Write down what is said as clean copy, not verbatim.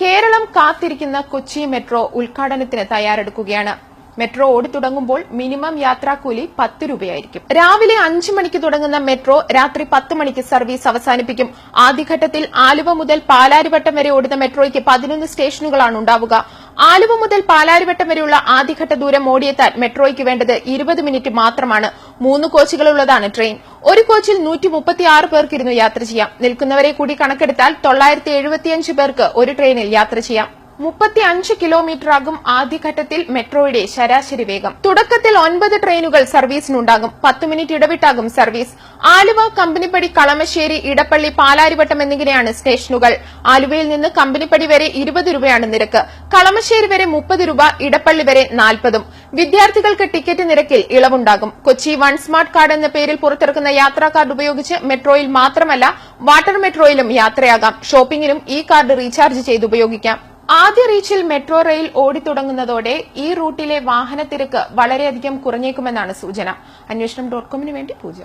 കേരളം കാത്തിരിക്കുന്ന കൊച്ചി മെട്രോ ഉദ്ഘാടനത്തിന് തയ്യാറെടുക്കുകയാണ്. Metro ഓടിത്തുടങ്ങുമ്പോൾ minimum യാത്രാക്കൂലി 10 രൂപയായിരിക്കും. രാവിലെ 5 മണിക്ക് തുടങ്ങുന്ന മെട്രോ രാത്രി 10 മണിക്ക് സർവീസ് അവസാനിപ്പിക്കും. ആദ്യഘട്ടത്തിൽ ആലുവ മുതൽ പാലാരിവട്ടം വരെ ഓടുന്ന മെട്രോയ്ക്ക് 11 സ്റ്റേഷനുകളാണ് ഉണ്ടാവുക. ആലുവ മുതൽ പാലാരിവട്ടം വരെയുള്ള ആദ്യഘട്ട ദൂരം ഓടിയെത്താൻ മെട്രോയ്ക്ക് വേണ്ടത് 20 മിനിറ്റ് മാത്രമാണ്. 3 കോച്ചുകളുള്ളതാണ് ട്രെയിൻ. ഒരു കോച്ചിൽ 136 പേർക്കിരുന്ന് യാത്ര ചെയ്യാം. നിൽക്കുന്നവരെ കൂടി കണക്കെടുത്താൽ 975 പേർക്ക് ഒരു ട്രെയിനിൽ യാത്ര ചെയ്യാം. 35 കിലോമീറ്ററാകും ആദ്യഘട്ടത്തിൽ മെട്രോയുടെ ശരാശരി വേഗം. തുടക്കത്തിൽ 9 ട്രെയിനുകൾ സർവീസിനുണ്ടാകും. 10 മിനിറ്റ് ഇടവിട്ടാകും സർവീസ്. ആലുവ, കമ്പനിപ്പടി, കളമശ്ശേരി, ഇടപ്പള്ളി, പാലാരിവട്ടം എന്നിങ്ങനെയാണ് സ്റ്റേഷനുകൾ. ആലുവയിൽ നിന്ന് കമ്പനിപ്പടി വരെ 20 രൂപയാണ് നിരക്ക്. കളമശ്ശേരി വരെ 30 രൂപ, ഇടപ്പള്ളി വരെ 40. വിദ്യാർത്ഥികൾക്ക് ടിക്കറ്റ് നിരക്കിൽ ഇളവുണ്ടാകും. കൊച്ചി വൺ സ്മാർട്ട് കാർഡ് എന്ന പേരിൽ പുറത്തിറക്കുന്ന യാത്രാ കാർഡ് ഉപയോഗിച്ച് മെട്രോയിൽ മാത്രമല്ല വാട്ടർ മെട്രോയിലും യാത്രയാകാം. ഷോപ്പിംഗിനും ഈ കാർഡ് റീചാർജ് ചെയ്ത് ഉപയോഗിക്കാം. ആദ്യ റീച്ചിൽ മെട്രോ റെയിൽ ഓടിത്തുടങ്ങുന്നതോടെ ഈ റൂട്ടിലെ വാഹനത്തിരക്ക് വളരെയധികം കുറഞ്ഞേക്കുമെന്നാണ് സൂചന. അന്വേഷണം.com വേണ്ടി പൂജ.